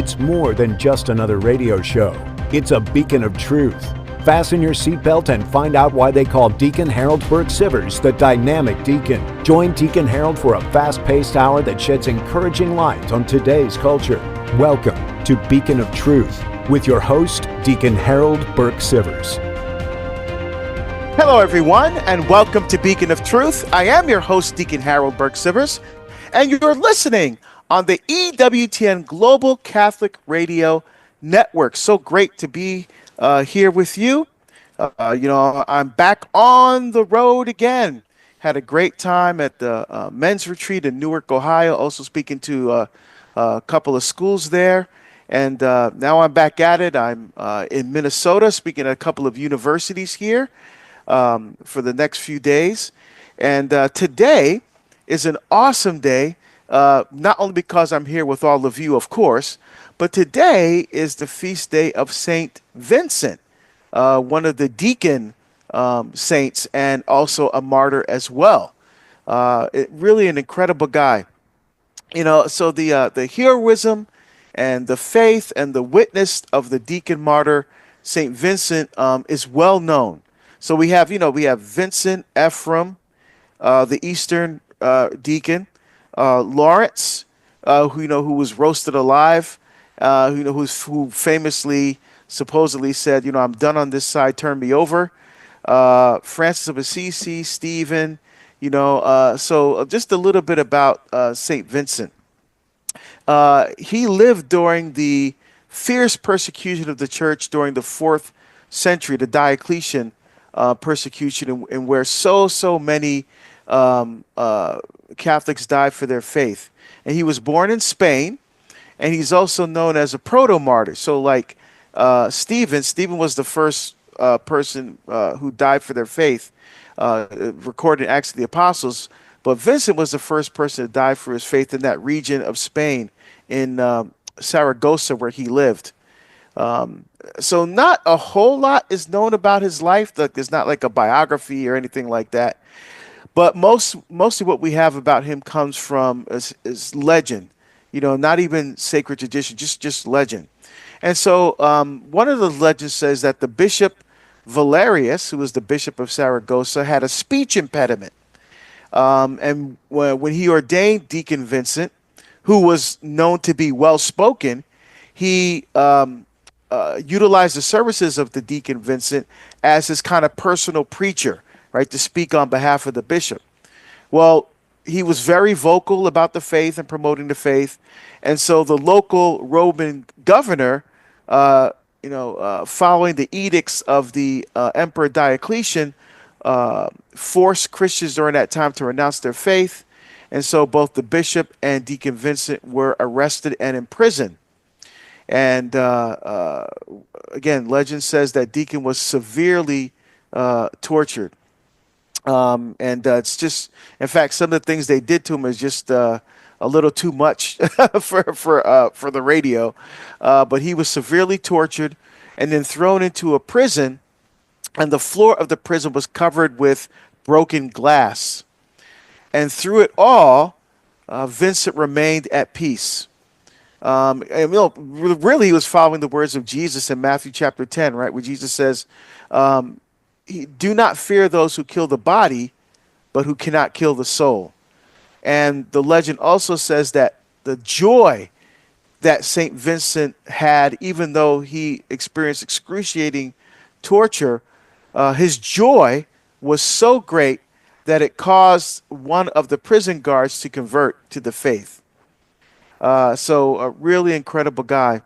It's more than just another radio show. It's a beacon of truth. Fasten your seatbelt and find out why they call Deacon Harold Burke-Sivers the dynamic deacon. Join Deacon Harold for a fast-paced hour that sheds encouraging light on today's culture. Welcome to Beacon of Truth with your host, Deacon Harold Burke-Sivers. Hello, everyone, and welcome to Beacon of Truth. I am your host, Deacon Harold Burke-Sivers, and you're listening on the EWTN Global Catholic Radio Network. So great to be here with you. I'm back on the road again. Had a great time at the men's retreat in Newark, Ohio, also speaking to a couple of schools there. And now I'm back at it. I'm in Minnesota, speaking at a couple of universities here for the next few days. And today is an awesome day, not only because I'm here with all of you, of course, but today is the feast day of Saint Vincent, one of the deacon saints and also a martyr as well. Really an incredible guy. So the heroism and the faith and the witness of the deacon martyr Saint Vincent is well known. So we have Vincent, Ephraim, the Eastern deacon, Lawrence, who was roasted alive, who famously, supposedly said, I'm done on this side, turn me over. Francis of Assisi, Stephen, so just a little bit about Saint Vincent. He lived during the fierce persecution of the church during the 4th century, the Diocletian persecution, and where so many Catholics died for their faith. And he was born in Spain, and he's also known as a proto-martyr. So like Stephen was the first person who died for their faith, recorded in Acts of the Apostles, but Vincent was the first person to die for his faith in that region of Spain, in Saragossa, where he lived. So not a whole lot is known about his life. There's not like a biography or anything like that. But mostly what we have about him comes from is legend, not even sacred tradition, just legend. And so one of the legends says that the Bishop Valerius, who was the Bishop of Saragossa, had a speech impediment. And when he ordained Deacon Vincent, who was known to be well-spoken, he utilized the services of the Deacon Vincent as his kind of personal preacher, right, to speak on behalf of the bishop. Well, he was very vocal about the faith and promoting the faith. And so the local Roman governor, following the edicts of the Emperor Diocletian, forced Christians during that time to renounce their faith. And so both the bishop and Deacon Vincent were arrested and imprisoned. And again, legend says that Deacon was severely tortured. It's just, in fact, some of the things they did to him is just a little too much for the radio. But he was severely tortured and then thrown into a prison, and the floor of the prison was covered with broken glass. And through it all, Vincent remained at peace. Really, he was following the words of Jesus in Matthew chapter 10, right, where Jesus says, do not fear those who kill the body, but who cannot kill the soul. And the legend also says that the joy that St. Vincent had, even though he experienced excruciating torture, his joy was so great that it caused one of the prison guards to convert to the faith. So a really incredible guy.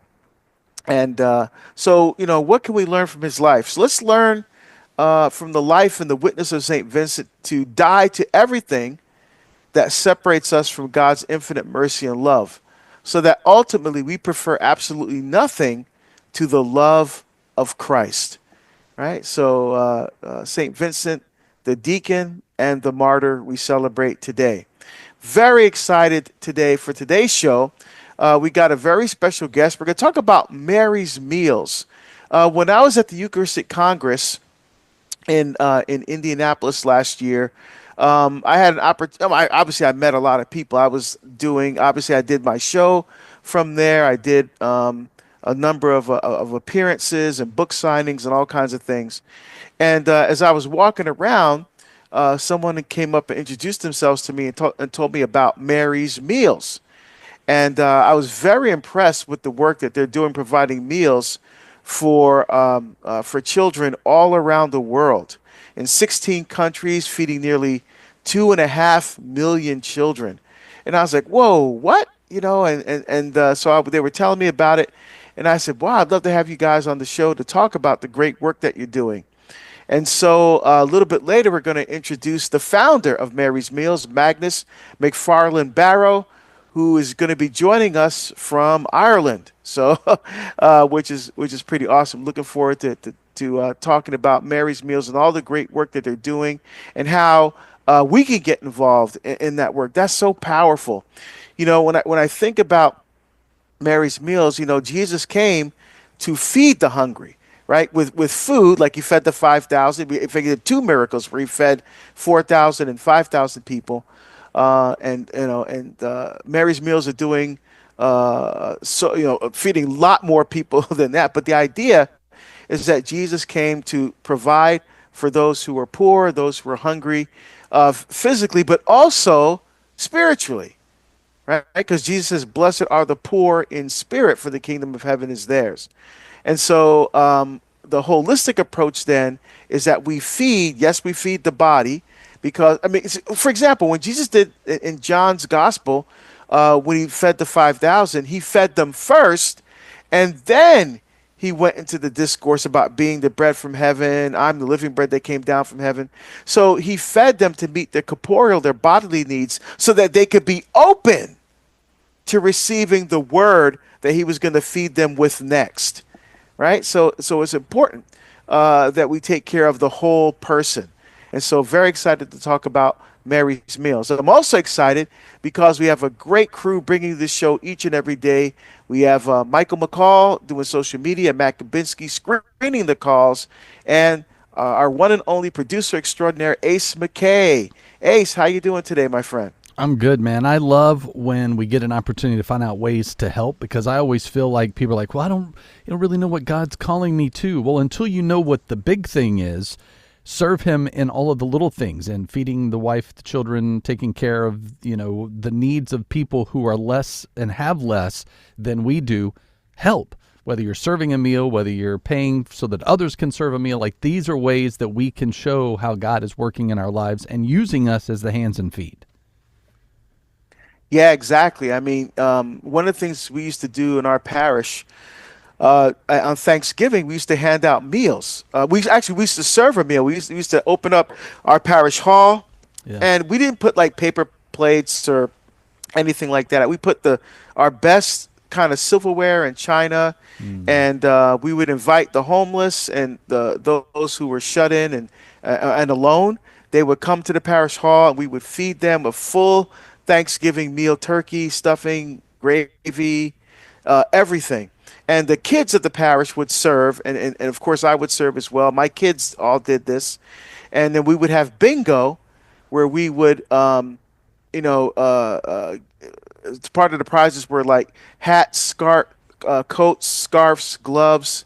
And what can we learn from his life? So let's learn from the life and the witness of St. Vincent to die to everything that separates us from God's infinite mercy and love, so that ultimately we prefer absolutely nothing to the love of Christ. Right? So St. Vincent, the deacon and the martyr, we celebrate today. Very excited today for today's show. We got a very special guest. We're going to talk about Mary's meals. When I was at the Eucharistic Congress in Indianapolis last year, I had an opportunity. Obviously, I met a lot of people. I did my show from there, I did a number of appearances and book signings and all kinds of things. And as I was walking around, someone came up and introduced themselves to me and told me about Mary's Meals. And I was very impressed with the work that they're doing, providing meals for children all around the world in 16 countries, feeding nearly 2.5 million children. And I was like, "Whoa, what?" So they were telling me about it, and I said, "Wow, I'd love to have you guys on the show to talk about the great work that you're doing." And so a little bit later, we're going to introduce the founder of Mary's Meals, Magnus MacFarlane-Barrow, who is going to be joining us from Ireland. So, which is pretty awesome. Looking forward to talking about Mary's Meals and all the great work that they're doing, and how we can get involved in that work. That's so powerful. When I think about Mary's Meals, Jesus came to feed the hungry, right? With food, like he fed the 5,000. If he did two miracles where he fed 4,000 and 5,000 people, and Mary's Meals are doing feeding a lot more people than that. But the idea is that Jesus came to provide for those who are poor, those who are hungry, physically, but also spiritually. Right? Because Jesus says, "Blessed are the poor in spirit, for the kingdom of heaven is theirs." And so the holistic approach then is that we feed the body, because, for example, when Jesus did in John's gospel, when he fed the 5,000, he fed them first, and then he went into the discourse about being the bread from heaven. "I'm the living bread that came down from heaven." So he fed them to meet their corporeal, their bodily needs, so that they could be open to receiving the word that he was going to feed them with next, right? So it's important that we take care of the whole person. And so very excited to talk about Mary's Meals. I'm also excited because we have a great crew bringing this show each and every day. We have Michael McCall doing social media, Matt Kabinski screening the calls, and our one and only producer extraordinaire, Ace McKay. Ace, how you doing today, my friend? I'm good, man. I love when we get an opportunity to find out ways to help, because I always feel like people are like, "Well, I don't really know what God's calling me to." Well, until you know what the big thing is, serve him in all of the little things, and feeding the wife, the children, taking care of, the needs of people who are less and have less than we do. Help. Whether you're serving a meal, whether you're paying so that others can serve a meal, like, these are ways that we can show how God is working in our lives and using us as the hands and feet. Yeah, exactly. One of the things we used to do in our parish on Thanksgiving, we used to hand out meals. We used to serve a meal. We used to open up our parish hall, and we didn't put like paper plates or anything like that. We put our best kind of silverware and china, and we would invite the homeless and those who were shut in and alone. They would come to the parish hall, and we would feed them a full Thanksgiving meal: turkey, stuffing, gravy, everything. And the kids of the parish would serve, and of course I would serve as well. My kids all did this. And then we would have bingo, where we would, part of the prizes were like hats, coats, scarves, gloves,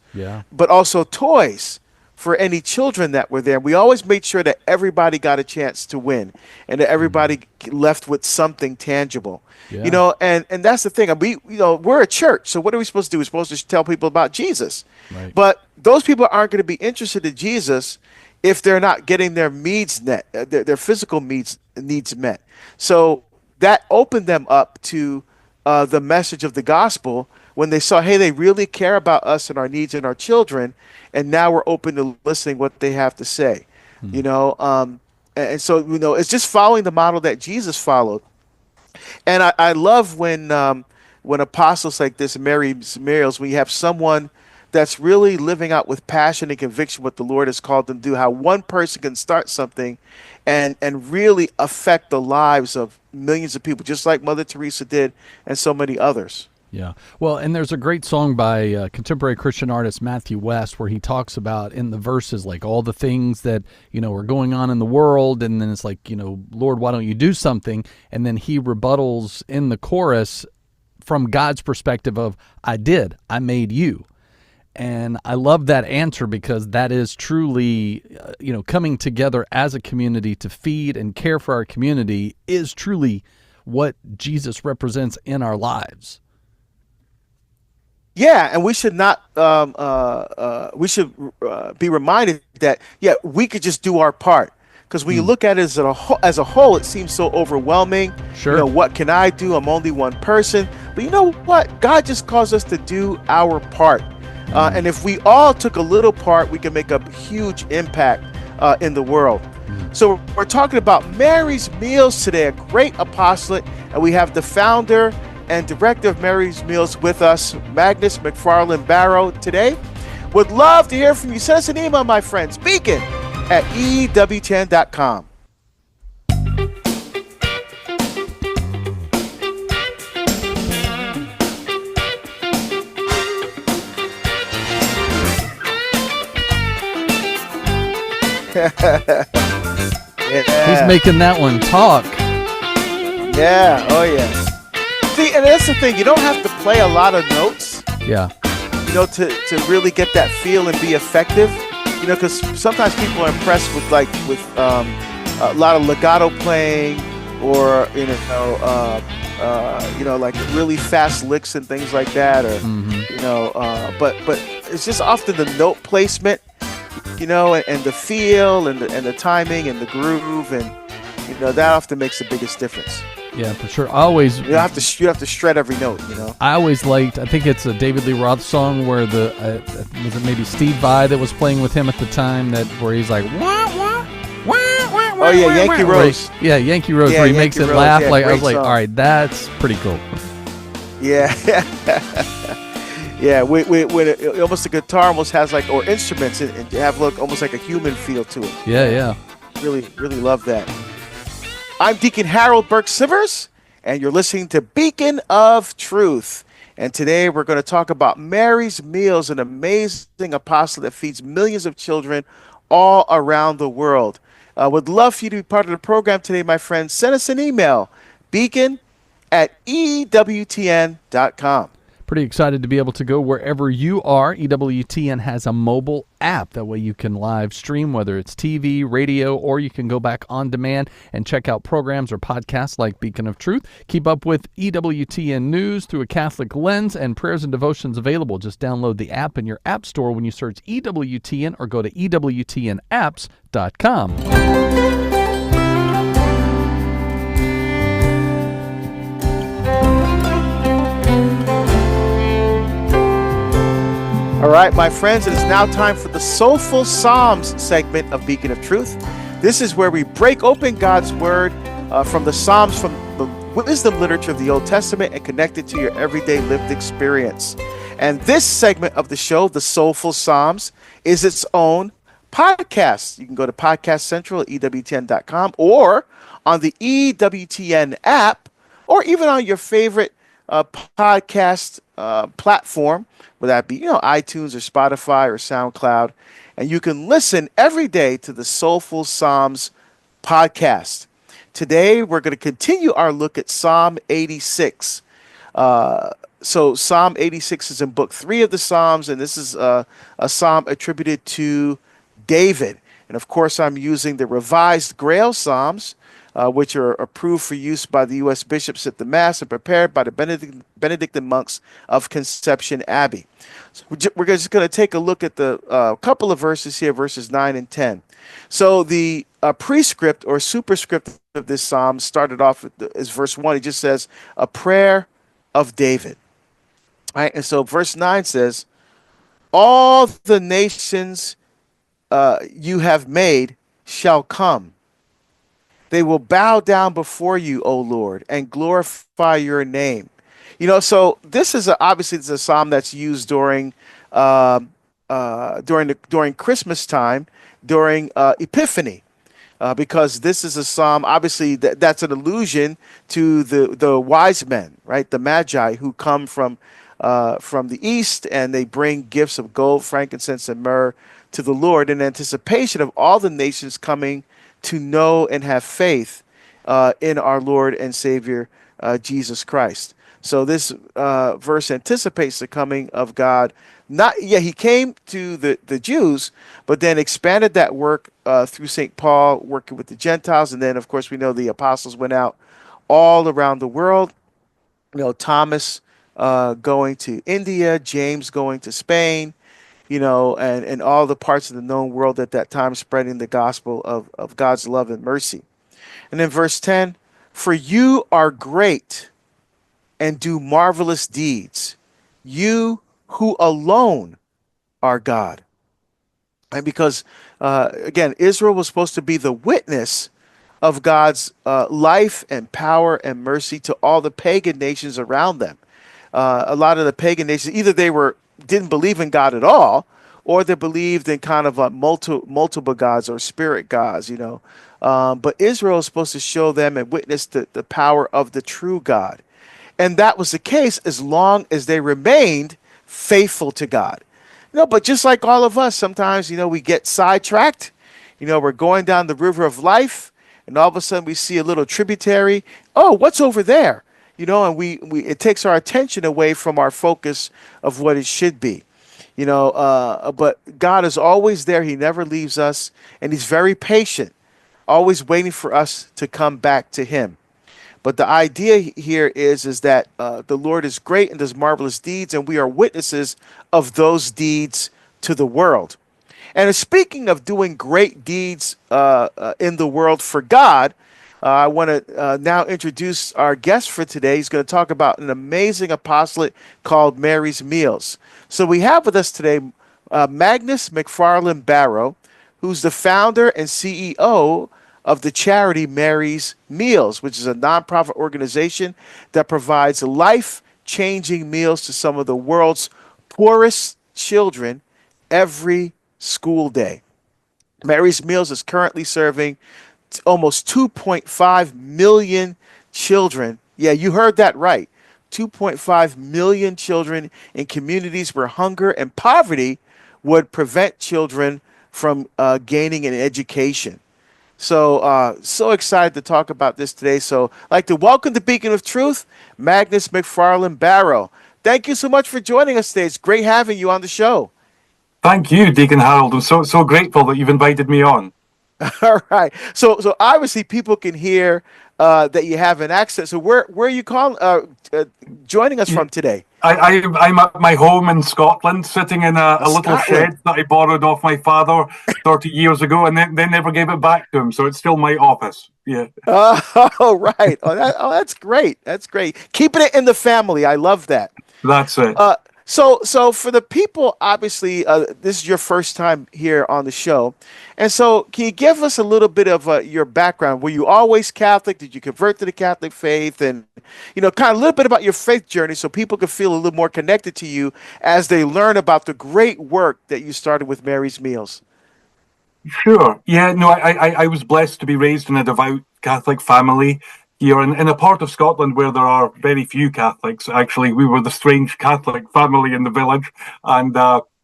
but also toys for any children that were there. We always made sure that everybody got a chance to win, and that everybody left with something tangible. And that's the thing. We're a church, so what are we supposed to do? We're supposed to tell people about Jesus. Right. But those people aren't going to be interested in Jesus if they're not getting their needs met, their physical needs met. So that opened them up to the message of the gospel, when they saw, hey, they really care about us and our needs and our children, and now we're open to listening what they have to say. And so it's just following the model that Jesus followed. And I love when apostles like this, Mary's Meals, when you have someone that's really living out with passion and conviction what the Lord has called them to do, how one person can start something and really affect the lives of millions of people, just like Mother Teresa did and so many others. Yeah. Well, and there's a great song by contemporary Christian artist Matthew West, where he talks about in the verses, like, all the things that, are going on in the world. And then it's like, Lord, why don't you do something? And then he rebuttals in the chorus, from God's perspective of, I made you. And I love that answer because that is truly, coming together as a community to feed and care for our community is truly what Jesus represents in our lives. Yeah, and we should not. We should be reminded that we could just do our part. Because when you look at it as a whole, it seems so overwhelming. Sure. What can I do? I'm only one person. But you know what? God just calls us to do our part. And if we all took a little part, we can make a huge impact in the world. So we're talking about Mary's Meals today, a great apostolate. And we have the founder and director of Mary's Meals with us, Magnus MacFarlane-Barrow, today. Would love to hear from you. Send us an email, my friends. Beacon at EWTN.com. He's making that one talk. Yeah, oh yeah. See, and that's the thing. You don't have to play a lot of notes. Yeah. To really get that feel and be effective. Because sometimes people are impressed with a lot of legato playing, or like really fast licks and things like that, or but it's just often the note placement, and the feel and the timing and the groove, and that often makes the biggest difference. Yeah, for sure. I always you have to shred every note. I always liked. I think it's a David Lee Roth song where was it maybe Steve Vai that was playing with him at the time, where he's like wah wah wah wah. Oh yeah, Yankee Rose. Yeah, Yankee Rose, where he makes it laugh. I was like, all right, that's pretty cool. Yeah. Yeah, when almost the guitar almost has or instruments and have almost like a human feel to it. Yeah. Really, really love that. I'm Deacon Harold Burke-Sivers, and you're listening to Beacon of Truth. And today we're going to talk about Mary's Meals, an amazing apostle that feeds millions of children all around the world. Would love for you to be part of the program today, my friends. Send us an email, beacon at EWTN.com. Pretty excited to be able to go wherever you are. EWTN has a mobile app. That way you can live stream, whether it's TV, radio, or you can go back on demand and check out programs or podcasts like Beacon of Truth. Keep up with EWTN news through a Catholic lens, and prayers and devotions available. Just download the app in your app store when you search EWTN, or go to EWTNapps.com. All right, my friends, it is now time for the Soulful Psalms segment of Beacon of Truth. This is where we break open God's Word from the Psalms, from the wisdom literature of the Old Testament, and connect it to your everyday lived experience. And this segment of the show, the Soulful Psalms, is its own podcast. You can go to Podcast Central at EWTN.com, or on the EWTN app, or even on your favorite podcast platform, whether that be iTunes or Spotify or SoundCloud, and you can listen every day to the Soulful Psalms podcast. Today we're going to continue our look at Psalm 86. So Psalm 86 is in Book 3 of the Psalms, and this is a psalm attributed to David. And of course, I'm using the Revised Grail Psalms, which are approved for use by the U.S. bishops at the Mass and prepared by the Benedictine monks of Conception Abbey. So we're just going to take a look at the couple of verses here, verses 9 and 10. So the prescript or superscript of this psalm started off as verse 1. It just says, a prayer of David. All right, and so verse 9 says, all the nations you have made shall come. They will bow down before you, O Lord, and glorify your name. So this is obviously it's a psalm that's used during Christmas time, during Epiphany, because this is a psalm. Obviously, that's an allusion to the wise men, right? The Magi who come from the east, and they bring gifts of gold, frankincense, and myrrh to the Lord in anticipation of all the nations coming to know and have faith in our Lord and Savior, Jesus Christ. So this verse anticipates the coming of God. He came to the Jews, but then expanded that work through St. Paul, working with the Gentiles. And then, of course, we know the apostles went out all around the world. Thomas going to India, James going to Spain, and all the parts of the known world at that time, spreading the gospel of God's love and mercy. And then verse 10, for you are great and do marvelous deeds, you who alone are God. And because, again, Israel was supposed to be the witness of God's life and power and mercy to all the pagan nations around them. A lot of the pagan nations, either they didn't believe in God at all, or they believed in kind of multiple gods or spirit gods, But Israel is supposed to show them and witness the power of the true God. And that was the case as long as they remained faithful to God. But just like all of us, sometimes, we get sidetracked. We're going down the river of life, and all of a sudden we see a little tributary. Oh, what's over there? And we it takes our attention away from our focus of what it should be. But God is always there. He never leaves us, and he's very patient, always waiting for us to come back to him. But the idea here is that the Lord is great and does marvelous deeds, and we are witnesses of those deeds to the world. And speaking of doing great deeds in the world for God, I want to now introduce our guest for today. He's going to talk about an amazing apostolate called Mary's Meals. So we have with us today Magnus MacFarlane-Barrow, who's the founder and CEO of the charity Mary's Meals, which is a nonprofit organization that provides life-changing meals to some of the world's poorest children every school day. Mary's Meals is currently serving almost 2.5 million children. Yeah, you heard that right. 2.5 million children in communities where hunger and poverty would prevent children from gaining an education. So excited to talk about this today. So I'd like to welcome the Beacon of Truth, Magnus MacFarlane-Barrow. Thank you so much for joining us today. It's great having you on the show. Thank you, Deacon Harold. I'm so grateful that you've invited me on. All right. So obviously people can hear that you have an accent. So where are you joining us from today? I'm at my home in Scotland, sitting in a little shed that I borrowed off my father 30 years ago, and they never gave it back to him. So it's still my office. Yeah. Oh, right. That's great. That's great. Keeping it in the family. I love that. That's it. So for the people, obviously, this is your first time here on the show. And so can you give us a little bit of your background? Were you always Catholic? Did you convert to the Catholic faith? And, kind of a little bit about your faith journey so people can feel a little more connected to you as they learn about the great work that you started with Mary's Meals. Sure. Yeah, no, I was blessed to be raised in a devout Catholic family here in a part of Scotland where there are very few Catholics. Actually, we were the strange Catholic family in the village. And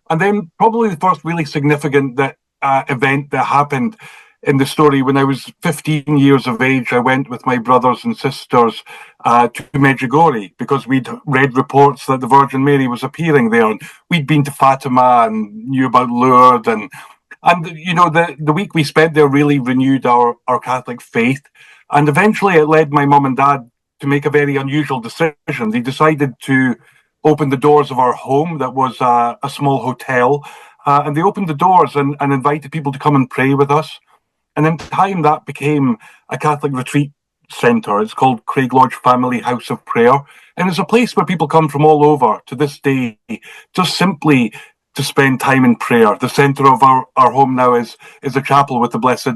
then probably the first really significant event that happened in the story, when I was 15 years of age, I went with my brothers and sisters to Medjugorje because we'd read reports that the Virgin Mary was appearing there. And we'd been to Fatima and knew about Lourdes. And the week we spent there really renewed our Catholic faith. And eventually it led my mum and dad to make a very unusual decision. They decided to open the doors of our home that was a small hotel. And they opened the doors and invited people to come and pray with us. And in time, that became a Catholic retreat centre. It's called Craig Lodge Family House of Prayer. And it's a place where people come from all over to this day, just simply to spend time in prayer. The centre of our home now is a chapel with the Blessed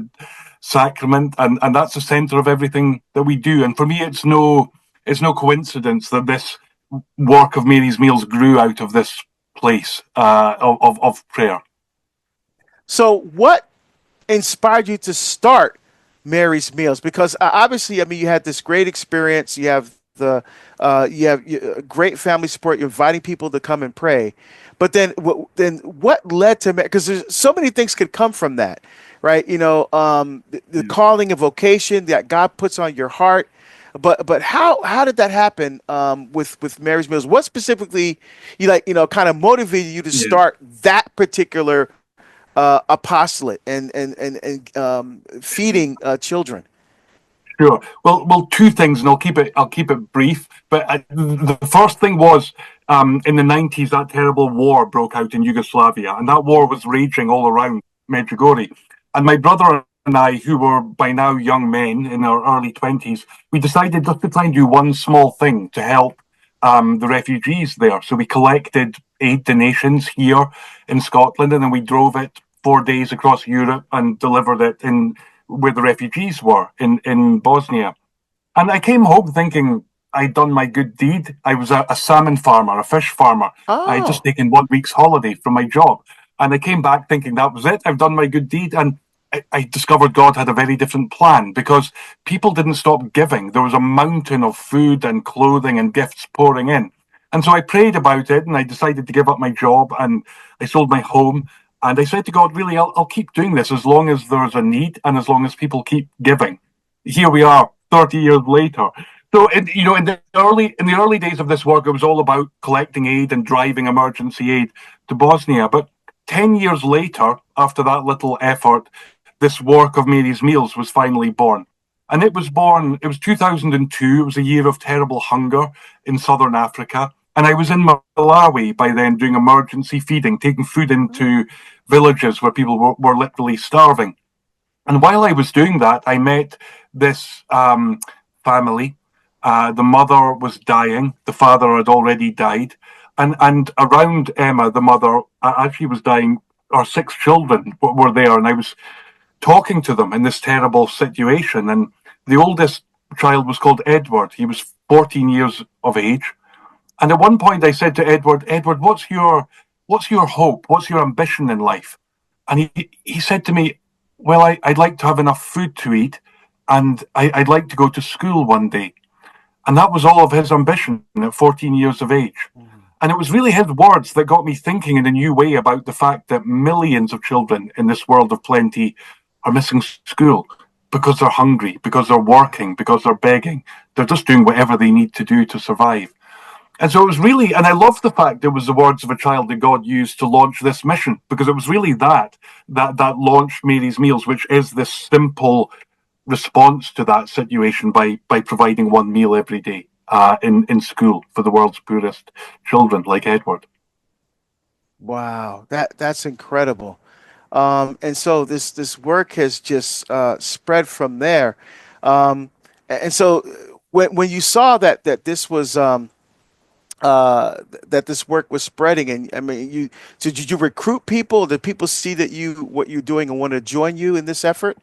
Sacrament, and that's the centre of everything that we do. And for me, it's no coincidence that this work of Mary's Meals grew out of this place of prayer. So what inspired you to start Mary's Meals? Because obviously, you had this great experience. You have great family support. You're inviting people to come and pray. But then what led to, because there's so many things could come from that, right? The calling and vocation that God puts on your heart. But how did that happen with Mary's Meals? What specifically kind of motivated you to Yeah. start that particular apostolate and feeding children? Sure. Well, two things, and I'll keep it brief. But the first thing was in the 90s, that terrible war broke out in Yugoslavia, and that war was raging all around Medjugorje. And my brother and I, who were by now young men in our early 20s, we decided just to try and do one small thing to help the refugees there. So we collected aid donations here in Scotland, and then we drove it 4 days across Europe and delivered it in where the refugees were in Bosnia. And I came home thinking I'd done my good deed. I was a salmon farmer, a fish farmer. I had just taken 1 week's holiday from my job. And I came back thinking that was it. I've done my good deed. And I discovered God had a very different plan because people didn't stop giving. There was a mountain of food and clothing and gifts pouring in. And so I prayed about it and I decided to give up my job and I sold my home. And I said to God, really, I'll keep doing this as long as there's a need and as long as people keep giving. Here we are, 30 years later. So, in the early days of this work, it was all about collecting aid and driving emergency aid to Bosnia. But 10 years later, after that little effort, this work of Mary's Meals was finally born. And it was 2002. It was a year of terrible hunger in southern Africa. And I was in Malawi by then doing emergency feeding, taking food into villages where people were literally starving. And while I was doing that, I met this family. The mother was dying. The father had already died. And around Emma, the mother, as she was dying, our 6 children were there. And I was talking to them in this terrible situation. And the oldest child was called Edward. He was 14 years of age. And at one point I said to Edward, what's your hope? What's your ambition in life? And he said to me, well, I'd like to have enough food to eat and I'd like to go to school one day. And that was all of his ambition at 14 years of age. And it was really his words that got me thinking in a new way about the fact that millions of children in this world of plenty are missing school because they're hungry, because they're working, because they're begging. They're just doing whatever they need to do to survive. And so it was really, and I love the fact it was the words of a child that God used to launch this mission, because it was really that launched Mary's Meals, which is this simple response to that situation by providing one meal every day in school for the world's poorest children like Edward. Wow, that's incredible. And so this work has just spread from there. And so when you saw that this was that this work was spreading, and I mean, did you recruit people? Did people see that what you're doing and want to join you in this effort?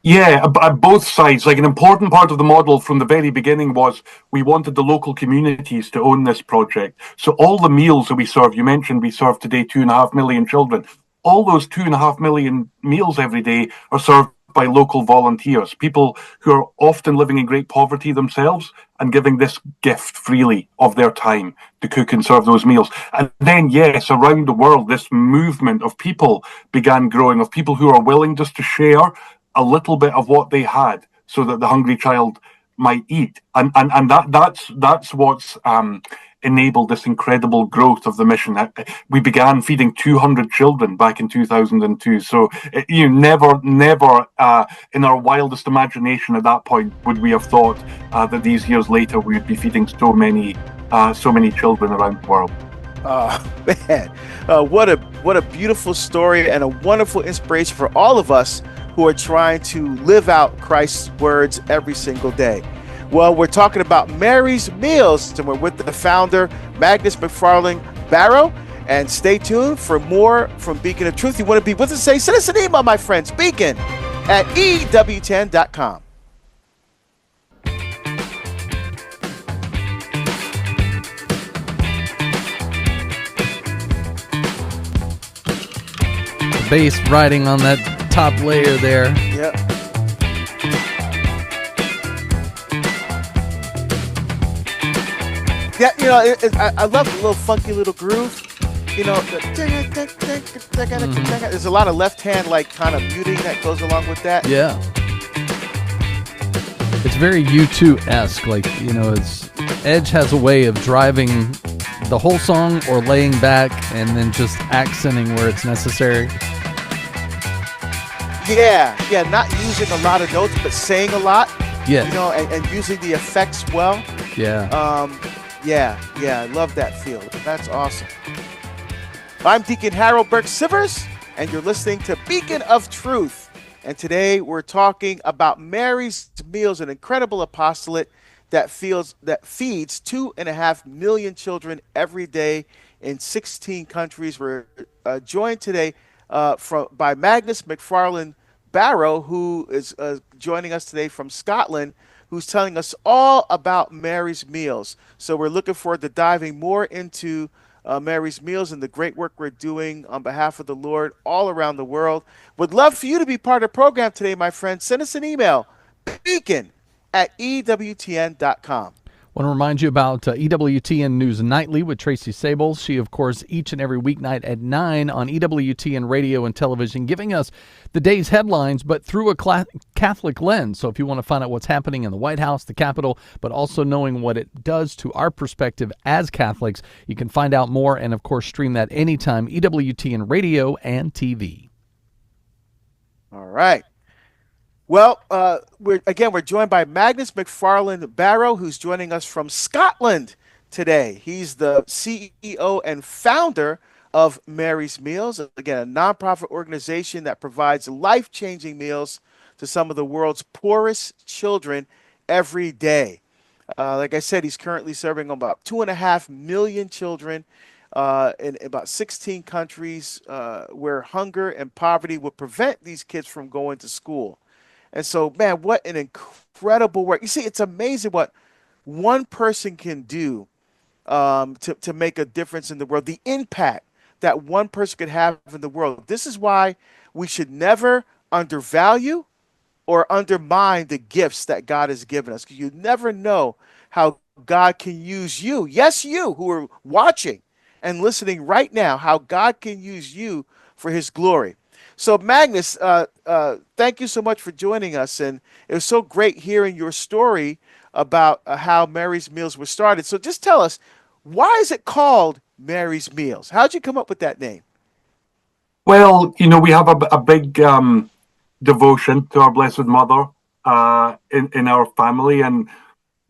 Yeah, at both sides. Like, an important part of the model from the very beginning was we wanted the local communities to own this project. So all the meals that we serve, you mentioned we serve today 2.5 million children. All those 2.5 million meals every day are served by local volunteers, people who are often living in great poverty themselves and giving this gift freely of their time to cook and serve those meals. And then, yes, around the world, this movement of people began growing, of people who are willing just to share a little bit of what they had so that the hungry child might eat. And that's what's enabled this incredible growth of the mission. We began feeding 200 children back in 2002. So never in our wildest imagination at that point would we have thought that these years later we would be feeding so many children around the world. Oh man, what a beautiful story and a wonderful inspiration for all of us who are trying to live out Christ's words every single day. Well, we're talking about Mary's Meals, and we're with the founder, Magnus MacFarlane-Barrow. And stay tuned for more from Beacon of Truth. You want to be with us? Send us an email, my friends, beacon@EWTN.com. Bass riding on that top layer there. Yep. Yeah, I love the little funky little groove. There's a lot of left hand kind of muting that goes along with that. Yeah. It's very U2-esque. Like, Edge has a way of driving the whole song or laying back and then just accenting where it's necessary. Yeah, not using a lot of notes, but saying a lot. Yeah. And using the effects well. Yeah. I love that feel. That's awesome. I'm Deacon Harold Burke-Sivers, and you're listening to Beacon of Truth. And today we're talking about Mary's Meals, an incredible apostolate that feeds 2.5 million children every day in 16 countries. We're joined today by Magnus MacFarlane-Barrow, who is joining us today from Scotland, who's telling us all about Mary's Meals. So we're looking forward to diving more into Mary's Meals and the great work we're doing on behalf of the Lord all around the world. Would love for you to be part of the program today, my friend. Send us an email, beacon@EWTN.com. I want to remind you about EWTN News Nightly with Tracy Sables. She, of course, each and every weeknight at 9 on EWTN radio and television, giving us the day's headlines, but through a Catholic lens. So if you want to find out what's happening in the White House, the Capitol, but also knowing what it does to our perspective as Catholics, you can find out more and, of course, stream that anytime, EWTN radio and TV. All right. Well, we're joined by Magnus MacFarlane-Barrow, who's joining us from Scotland today. He's the CEO and founder of Mary's Meals, again, a nonprofit organization that provides life-changing meals to some of the world's poorest children every day. Like I said, he's currently serving about 2.5 million children in about 16 countries where hunger and poverty would prevent these kids from going to school. And so, man, what an incredible work. You see, it's amazing what one person can do to make a difference in the world, the impact that one person could have in the world. This is why we should never undervalue or undermine the gifts that God has given us, because you never know how God can use you. Yes, you who are watching and listening right now, how God can use you for his glory. So, Magnus, thank you so much for joining us. And it was so great hearing your story about how Mary's Meals was started. So just tell us, why is it called Mary's Meals? How'd you come up with that name? Well, we have a big devotion to our Blessed Mother in our family. And,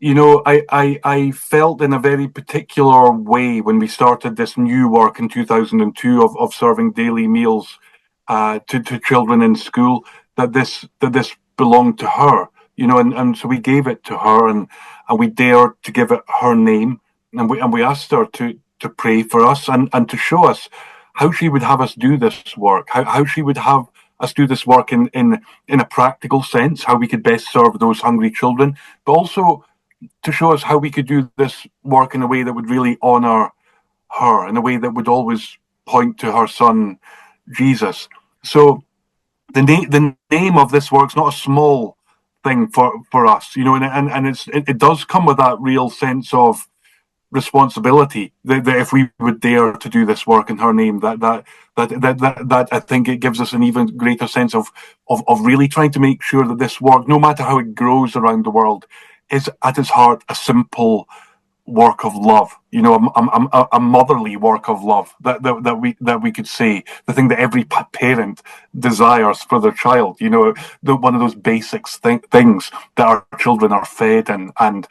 I felt in a very particular way when we started this new work in 2002 of serving daily meals to children in school, that this belonged to her, and so we gave it to her, and we dared to give it her name, and we asked her to pray for us and to show us how she would have us do this work, how she would have us do this work in a practical sense, how we could best serve those hungry children, but also to show us how we could do this work in a way that would really honor her, in a way that would always point to her son Jesus. So the name of this work's not a small thing for us, and it does come with that real sense of responsibility that if we would dare to do this work in her name, that I think it gives us an even greater sense of really trying to make sure that this work, no matter how it grows around the world, is at its heart a simple work of love, a motherly work of love that we could say, the thing that every parent desires for their child, one of those basics things that our children are fed and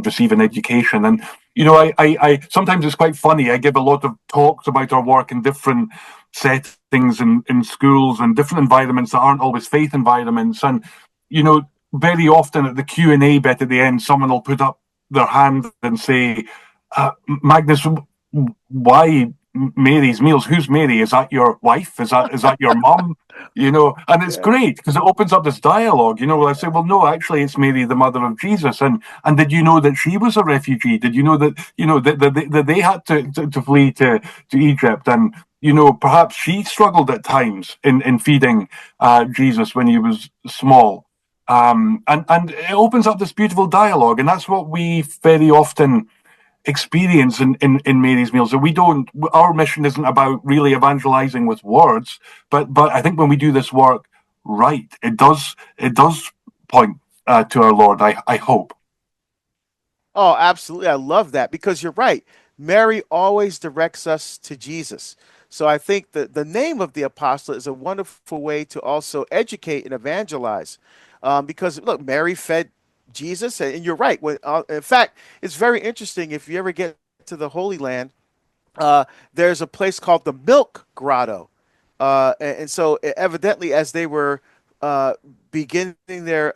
receive an education. And I sometimes it's quite funny. I give a lot of talks about our work in different settings in schools and different environments that aren't always faith environments, and very often at the Q&A bit at the end, someone will put up their hand and say, Magnus, why Mary's Meals? Who's Mary? Is that your wife? Is that your mum? And it's great because it opens up this dialogue. I say, well, no, actually, it's Mary, the mother of Jesus. And did you know that she was a refugee? Did you know that that they had to flee to Egypt? And perhaps she struggled at times in feeding Jesus when he was small. And it opens up this beautiful dialogue, and that's what we very often experience in Mary's Meals. So our mission isn't about really evangelizing with words, but I think when we do this work right, it does point to our Lord. I hope. Oh, absolutely. I love that because you're right. Mary always directs us to Jesus. So I think that the name of the apostle is a wonderful way to also educate and evangelize. Because look, Mary fed Jesus, and you're right. In fact, it's very interesting if you ever get to the Holy Land. There's a place called the Milk Grotto, and so evidently, as they were uh, beginning their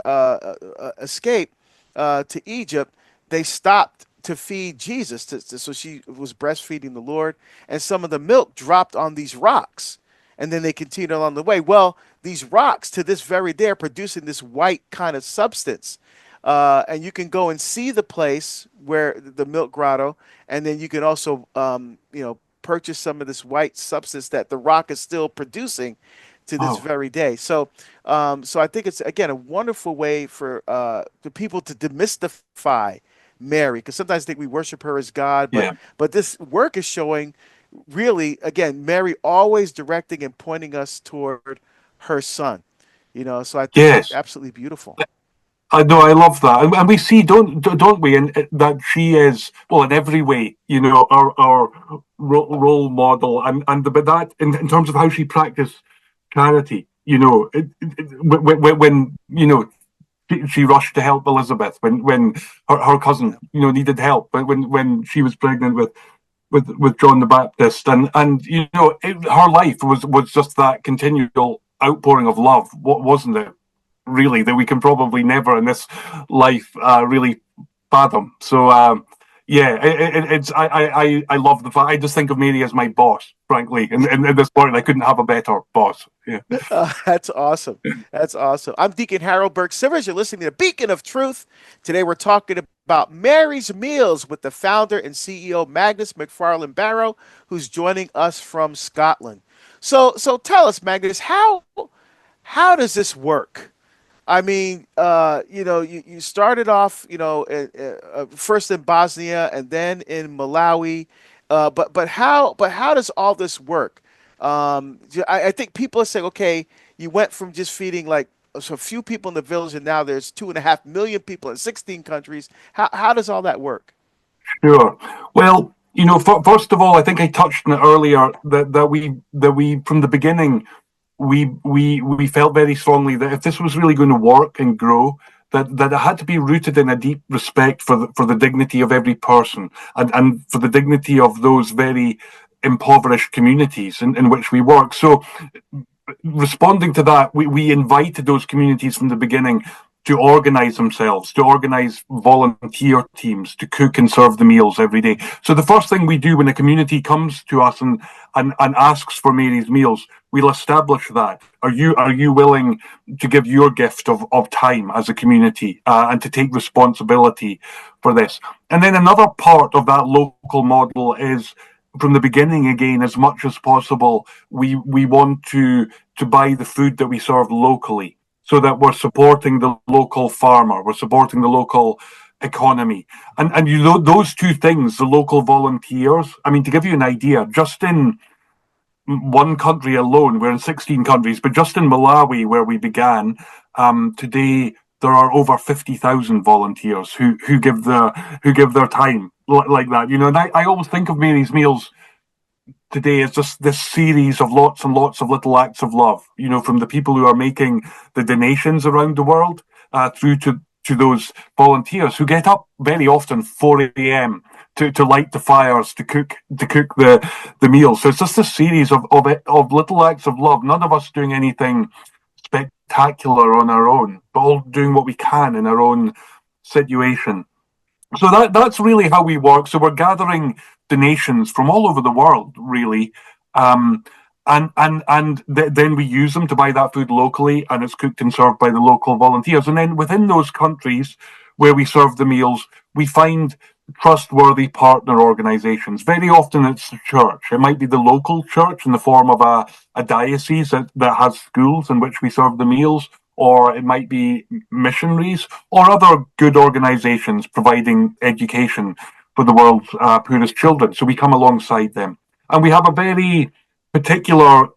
escape to Egypt, they stopped to feed Jesus. So she was breastfeeding the Lord, and some of the milk dropped on these rocks, and then they continued along the way. Well, these rocks to this very day are producing this white kind of substance. And you can go and see the place where the milk grotto, and then you can also, purchase some of this white substance that the rock is still producing to this Oh, very day. So I think it's again a wonderful way for the people to demystify Mary, because sometimes I think we worship her as God, but yeah. this work is showing really again Mary always directing and pointing us toward her son. So I think it's Yes. absolutely beautiful. I know, I love that, and we see, don't we, and that she is, well, in every way, our role model, but that in terms of how she practiced charity, when she rushed to help Elizabeth when her cousin, needed help, but when she was pregnant with John the Baptist, and her life was just that continual outpouring of love, what wasn't it? Really, that we can probably never in this life really fathom. So yeah, it's I love the fact. I just think of Mary as my boss, frankly. And at this point, I couldn't have a better boss. Yeah. That's awesome. That's awesome. I'm Deacon Harold Burke-Sivers. You're listening to Beacon of Truth. Today we're talking about Mary's Meals with the founder and CEO Magnus MacFarlane-Barrow, who's joining us from Scotland. So tell us, Magnus, how does this work? I mean, you started off, first in Bosnia and then in Malawi, but how does all this work? I think people are saying, okay, you went from just feeding like a few people in the village, and now there's 2.5 million people in 16 countries. How does all that work? Sure. Well, first of all, I think I touched on it earlier that we from the beginning we felt very strongly that if this was really going to work and grow, that it had to be rooted in a deep respect for the dignity of every person, and for the dignity of those very impoverished communities in which we work. So responding to that, we invited those communities from the beginning to organize themselves, to organize volunteer teams, to cook and serve the meals every day. So the first thing we do when a community comes to us and asks for Mary's Meals, we'll establish that. Are you willing to give your gift of time as a community, and to take responsibility for this? And then another part of that local model is, from the beginning, again, as much as possible, we want to buy the food that we serve locally, so that we're supporting the local farmer, we're supporting the local economy, and those two things, the local volunteers. I mean, to give you an idea, just in one country alone, we're in 16 countries, but just in Malawi, where we began, today there are over 50,000 volunteers who give their time like that. And I always think of Mary's Meals today is just this series of lots and lots of little acts of love, from the people who are making the donations around the world, through to those volunteers who get up very often 4 a.m. To light the fires, to cook the meals. So it's just a series of little acts of love. None of us doing anything spectacular on our own, but all doing what we can in our own situation. So that's really how we work. So we're gathering donations from all over the world, really, then we use them to buy that food locally, and it's cooked and served by the local volunteers. And then within those countries where we serve the meals, we find trustworthy partner organizations. Very often it's the church. It might be the local church in the form of a diocese that has schools in which we serve the meals, or it might be missionaries or other good organizations providing education for the world's poorest children. So we come alongside them. And we have a very particular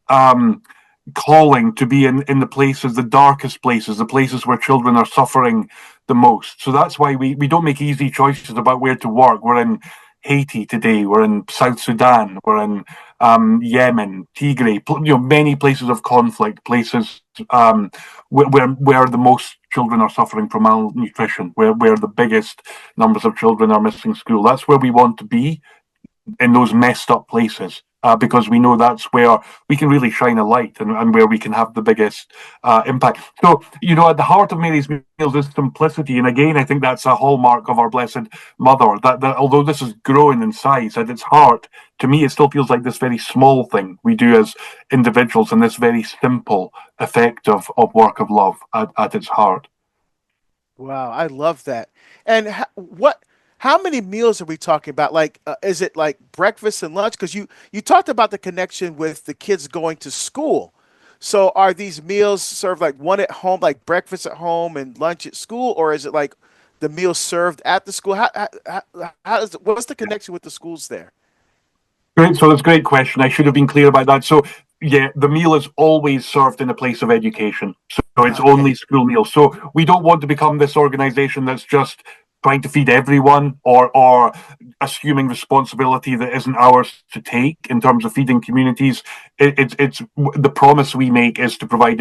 calling to be in the places, the darkest places, the places where children are suffering the most. So that's why we don't make easy choices about where to work. We're in Haiti today, we're in South Sudan, we're in Yemen, Tigray, many places of conflict, places where the most children are suffering from malnutrition, where the biggest numbers of children are missing school. That's where we want to be, in those messed up places, because we know that's where we can really shine a light, and where we can have the biggest impact. So, at the heart of Mary's Meals is simplicity. And again, I think that's a hallmark of our Blessed Mother, that although this is growing in size, at its heart, to me, it still feels like this very small thing we do as individuals, and this very simple, effective of work of love at its heart. Wow, I love that. And how many meals are we talking about? Like, is it like breakfast and lunch? Because you talked about the connection with the kids going to school. So are these meals served like one at home, like breakfast at home and lunch at school, or is it like the meals served at the school? What's the connection with the schools there? Great. So that's a great question. I should have been clear about that. So, yeah, the meal is always served in a place of education. So it's Okay. only school meals. So we don't want to become this organization that's just trying to feed everyone, or assuming responsibility that isn't ours to take in terms of feeding communities. It's the promise we make is to provide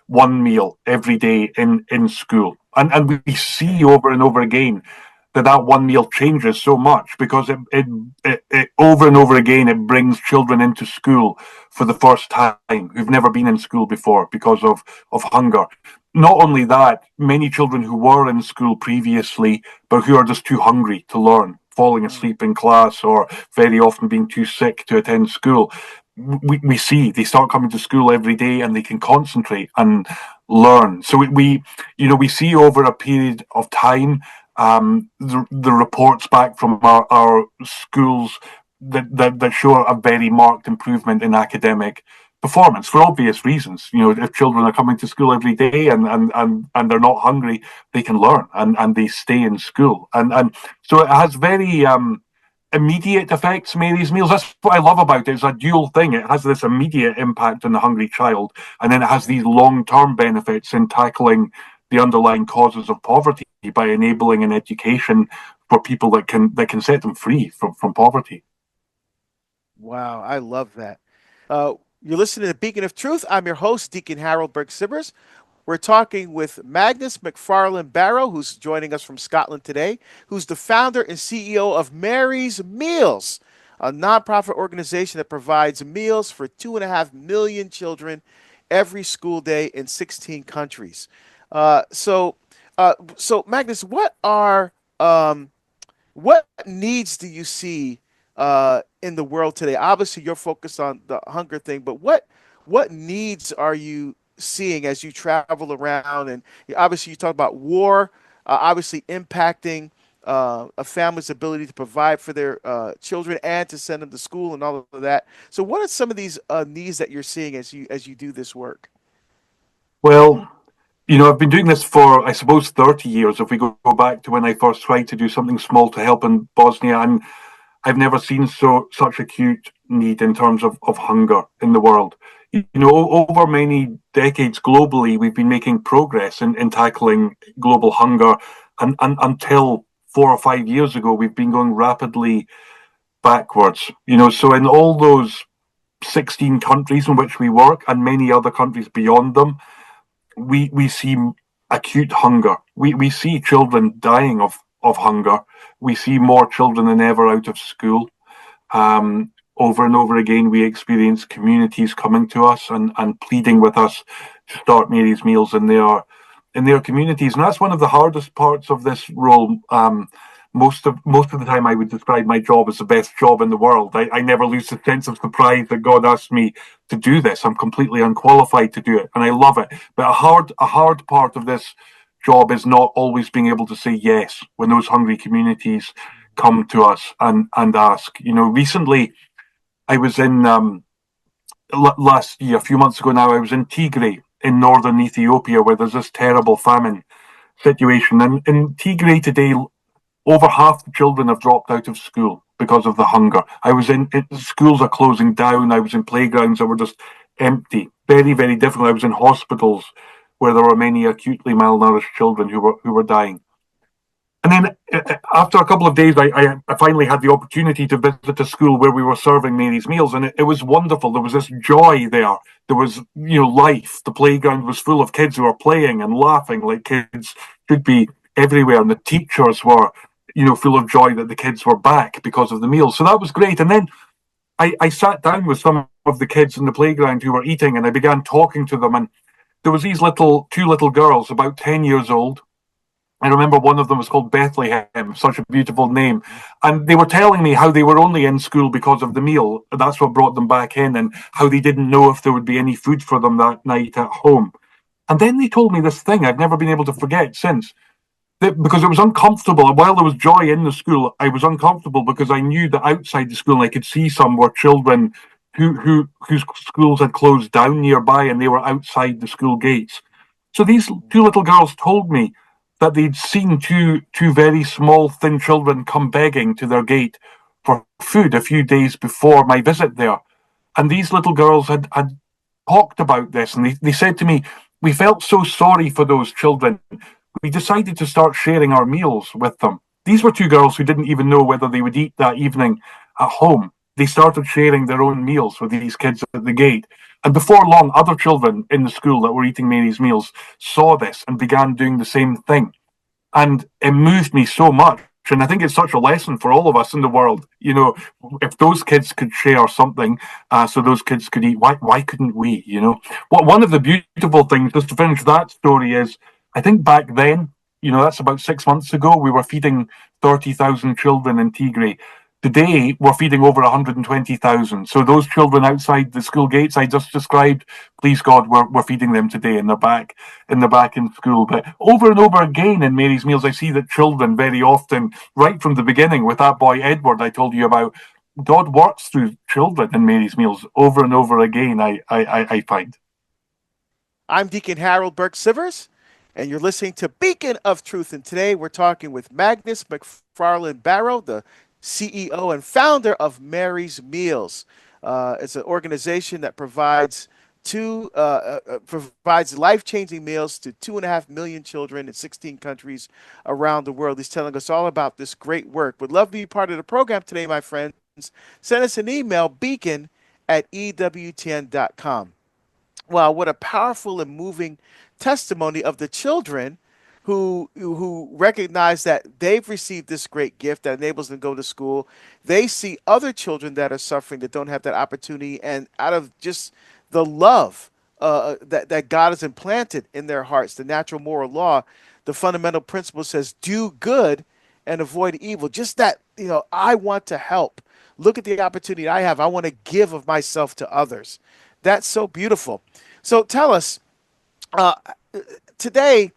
one meal every day in school. And we see over and over again that one meal changes so much, because it over and over again it brings children into school for the first time who've never been in school before because of hunger. Not only that, many children who were in school previously but who are just too hungry to learn, falling asleep in class, or very often being too sick to attend school, we see they start coming to school every day and they can concentrate and learn. So we see over a period of time, the reports back from our schools that show a very marked improvement in academic performance, for obvious reasons. If children are coming to school every day and they're not hungry, they can learn, and they stay in school. And so it has very immediate effects, Mary's Meals. That's what I love about it. It's a dual thing. It has this immediate impact on the hungry child, and then it has these long-term benefits in tackling the underlying causes of poverty by enabling an education for people that can set them free from poverty. Wow, I love that. You're listening to Beacon of Truth. I'm your host, Deacon Harold Burke-Sivers. We're talking with Magnus MacFarlane-Barrow, who's joining us from Scotland today, who's the founder and CEO of Mary's Meals, a nonprofit organization that provides meals for 2.5 million children every school day in 16 countries. So Magnus, what needs do you see in the world today? Obviously, you're focused on the hunger thing, but what needs are you seeing as you travel around? And obviously, you talk about war, obviously impacting a family's ability to provide for their children and to send them to school and all of that. So, what are some of these needs that you're seeing as you do this work? Well, I've been doing this for, I suppose, 30 years. If we go back to when I first tried to do something small to help in Bosnia, and I've never seen such acute need in terms of hunger in the world. Over many decades globally, we've been making progress in tackling global hunger, and until 4 or 5 years ago, we've been going rapidly backwards. So in all those 16 countries in which we work, and many other countries beyond them, we see acute hunger. We see children dying of hunger. We see more children than ever out of school. Over and over again, we experience communities coming to us and pleading with us to start Mary's Meals in their communities. And that's one of the hardest parts of this role. Most of the time, I would describe my job as the best job in the world. I never lose the sense of surprise that God asked me to do this. I'm completely unqualified to do it, and I love it. But a hard part of this job is not always being able to say yes when those hungry communities come to us and ask. Recently I was in last year, a few months ago now, I was in Tigray in northern Ethiopia, where there's this terrible famine situation. And in Tigray today, over half the children have dropped out of school because of the hunger. I was schools are closing down. I was in playgrounds that were just empty, very, very different. I was in hospitals where there were many acutely malnourished children who were dying. And then after a couple of days, I finally had the opportunity to visit a school where we were serving Mary's Meals, and it was wonderful. There was this joy there. There was, life. The playground was full of kids who were playing and laughing like kids should be everywhere, and the teachers were, full of joy that the kids were back because of the meals. So that was great. And then I sat down with some of the kids in the playground who were eating, and I began talking to them. And there was these two little girls, about 10 years old. I remember one of them was called Bethlehem, such a beautiful name. And they were telling me how they were only in school because of the meal. That's what brought them back in, and how they didn't know if there would be any food for them that night at home. And then they told me this thing I've never been able to forget since. Because it was uncomfortable. While there was joy in the school, I was uncomfortable because I knew that outside the school, I could see some were children whose schools had closed down nearby, and they were outside the school gates. So these two little girls told me that they'd seen two very small, thin children come begging to their gate for food a few days before my visit there. And these little girls had talked about this, and they said to me, "We felt so sorry for those children. We decided to start sharing our meals with them." These were two girls who didn't even know whether they would eat that evening at home. They started sharing their own meals with these kids at the gate. And before long, other children in the school that were eating Mary's Meals saw this and began doing the same thing. And it moved me so much. And I think it's such a lesson for all of us in the world. If those kids could share something so those kids could eat, why couldn't we? One of the beautiful things, just to finish that story, is I think back then, that's about 6 months ago, we were feeding 30,000 children in Tigray. Today, we're feeding over 120,000. So those children outside the school gates I just described, please God, we're feeding them today in the back in school. But over and over again in Mary's Meals, I see that children very often, right from the beginning, with that boy Edward I told you about, God works through children in Mary's Meals over and over again, I find. I'm Deacon Harold Burke-Sivers, and you're listening to Beacon of Truth. And today we're talking with Magnus MacFarlane-Barrow, the CEO and founder of Mary's Meals. It's an organization that provides life-changing meals to 2.5 million children in 16 countries around the world. He's telling us all about this great work. Would love to be part of the program today, my friends. Send us an email, beacon@EWTN.com. Wow, what a powerful and moving testimony of the children who recognize that they've received this great gift that enables them to go to school. They see other children that are suffering that don't have that opportunity, and out of just the love that God has implanted in their hearts, the natural moral law, the fundamental principle says, do good and avoid evil. Just that, I want to help. Look at the opportunity I have. I want to give of myself to others. That's so beautiful. So tell us, today,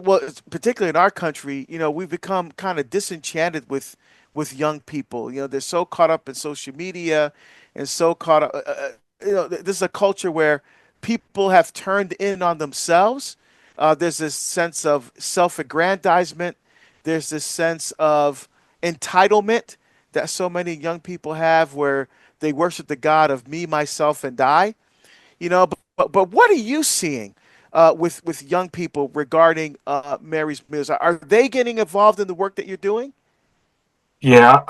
well, particularly in our country, we've become kind of disenchanted with young people. They're so caught up in social media and so caught up. This is a culture where people have turned in on themselves. There's this sense of self-aggrandizement. There's this sense of entitlement that so many young people have, where they worship the God of me, myself, and I. But what are you seeing with young people regarding Mary's Meals? Are they getting involved in the work that you're doing? Yeah,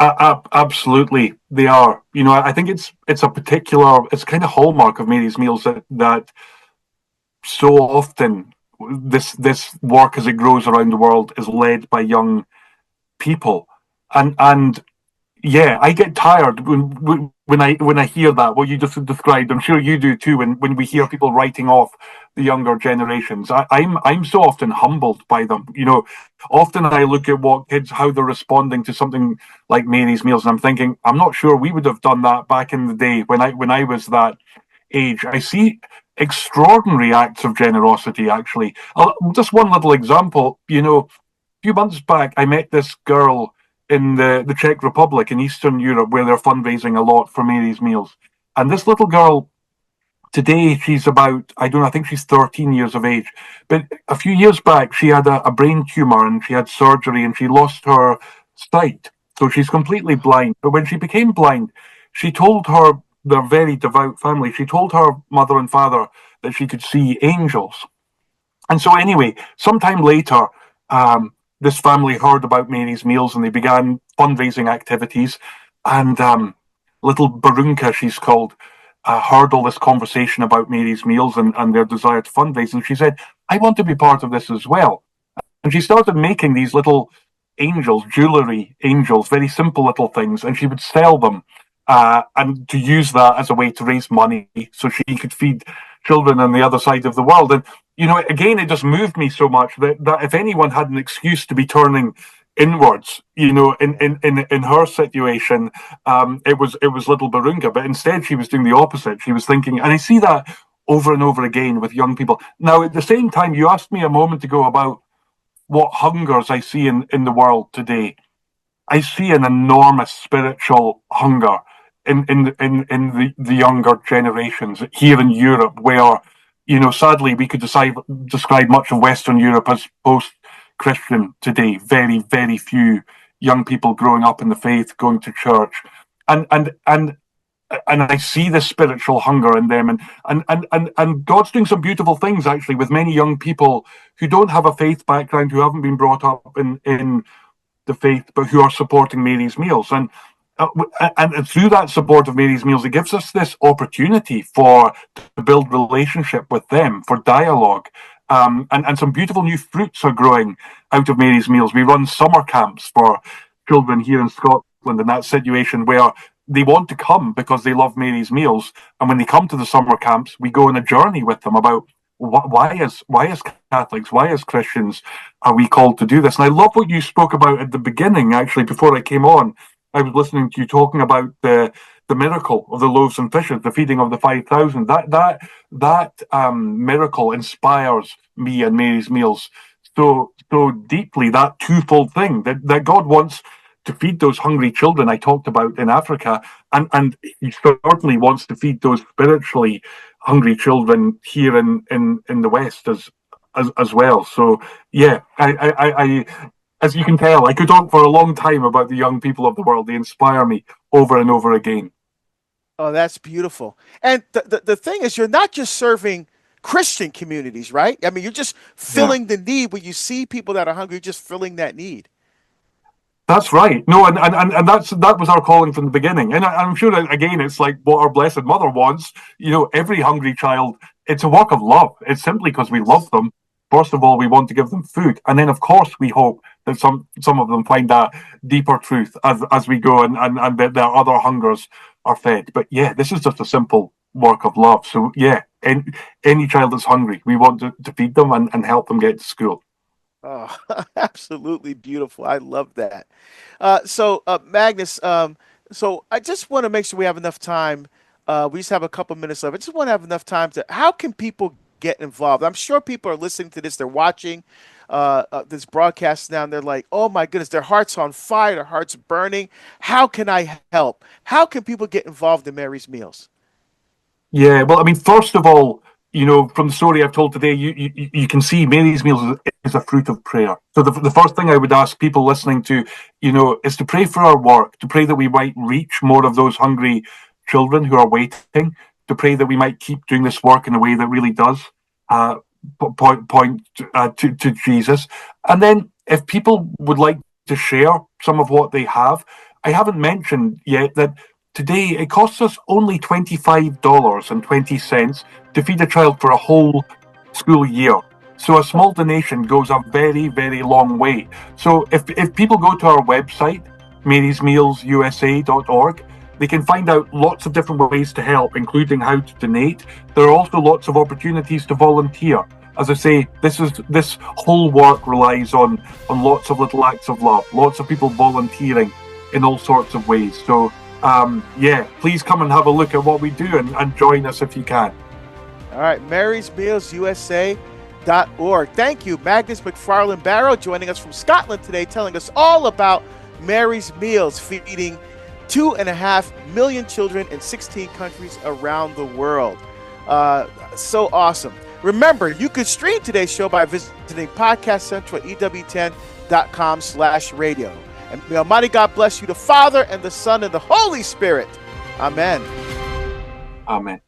absolutely, they are. I think it's kind of hallmark of Mary's Meals that so often this work as it grows around the world is led by young people, and yeah, I get tired when I hear that, what you just described. I'm sure you do too. When we hear people writing off the younger generations, I'm so often humbled by them. Often I look at how they're responding to something like Mary's Meals, and I'm thinking, I'm not sure we would have done that back in the day when I was that age. I see extraordinary acts of generosity. Actually, just one little example. A few months back, I met this girl in the Czech Republic in Eastern Europe, where they're fundraising a lot for Mary's Meals. And this little girl, today she's about, I think she's 13 years of age. But a few years back, she had a brain tumor and she had surgery and she lost her sight. So she's completely blind. But when she became blind, she told her they're a very devout family. She told her mother and father that she could see angels. And so anyway, sometime later, this family heard about Mary's Meals and they began fundraising activities. And little Barunka, she's called, heard all this conversation about Mary's Meals and their desire to fundraise. And she said, I want to be part of this as well. And she started making these little angels, jewelry angels, very simple little things, and she would sell them and to use that as a way to raise money so she could feed children on the other side of the world. And, you know, again, it just moved me so much that if anyone had an excuse to be turning inwards, you know, in her situation, it was little Barunga, but instead she was doing the opposite. She was thinking, and I see that over and over again with young people. Now, at the same time, you asked me a moment ago about what hungers I see in the world today. I see an enormous spiritual hunger in the younger generations here in Europe, where, you know, sadly we could describe much of Western Europe as post-Christian today. Very, very few young people growing up in the faith, going to church, and I see this spiritual hunger in them, and God's doing some beautiful things actually with many young people who don't have a faith background, who haven't been brought up in the faith, but who are supporting Mary's Meals, and through that support of Mary's Meals, it gives us this opportunity to build relationship with them, for dialogue, and some beautiful new fruits are growing out of Mary's Meals. We run summer camps for children here in Scotland in that situation where they want to come because they love Mary's Meals, and when they come to the summer camps, we go on a journey with them about why as Catholics, why as Christians are we called to do this. And I love what you spoke about at the beginning. Actually, before I came on, I was listening to you talking about the miracle of the loaves and fishes, the feeding of the 5,000. That miracle inspires me and Mary's Meals so deeply. That twofold thing that God wants to feed those hungry children I talked about in Africa, and he certainly wants to feed those spiritually hungry children here in the West as well. So yeah, I as you can tell, I could talk for a long time about the young people of the world. They inspire me over and over again. Oh, that's beautiful. And the thing is, you're not just serving Christian communities, right? I mean, you're just filling the need. When you see people that are hungry, you're just filling that need. That's right. No, and that was our calling from the beginning. And I'm sure that, again, it's like what our Blessed Mother wants. You know, every hungry child, it's a work of love. It's simply because we love them. First of all, we want to give them food. And then, of course, we hope that some of them find that deeper truth as we go and that their other hungers are fed. But yeah, this is just a simple work of love. So yeah, any child that's hungry, we want to feed them and help them get to school. Oh, absolutely beautiful. I love that. So Magnus, so I just want to make sure we have enough time. We just have a couple minutes left. I just want to have enough time how can people get involved? I'm sure people are listening to this. They're watching this broadcast now, and they're like, oh my goodness, their heart's on fire. Their heart's burning. How can I help? How can people get involved in Mary's Meals? Yeah, well, I mean, first of all, you know, from the story I've told today, you can see Mary's Meals is a fruit of prayer. So the first thing I would ask people listening to, you know, is to pray for our work, to pray that we might reach more of those hungry children who are waiting, to pray that we might keep doing this work in a way that really does point to Jesus. And then if people would like to share some of what they have, I haven't mentioned yet that today it costs us only $25.20 to feed a child for a whole school year. So a small donation goes a very, very long way. So if people go to our website, marysmealsusa.org, they can find out lots of different ways to help, including how to donate. There are also lots of opportunities to volunteer. As I say, this whole work relies on lots of little acts of love, lots of people volunteering in all sorts of ways. So yeah, please come and have a look at what we do and join us if you can. All right, marysmealsusa.org. Thank you, Magnus MacFarlane-Barrow, joining us from Scotland today, telling us all about Mary's Meals, feeding 2.5 million children in 16 countries around the world. So awesome. Remember, you could stream today's show by visiting Podcast Central at EWTN.com/radio. And may Almighty God bless you, the Father and the Son and the Holy Spirit. Amen. Amen.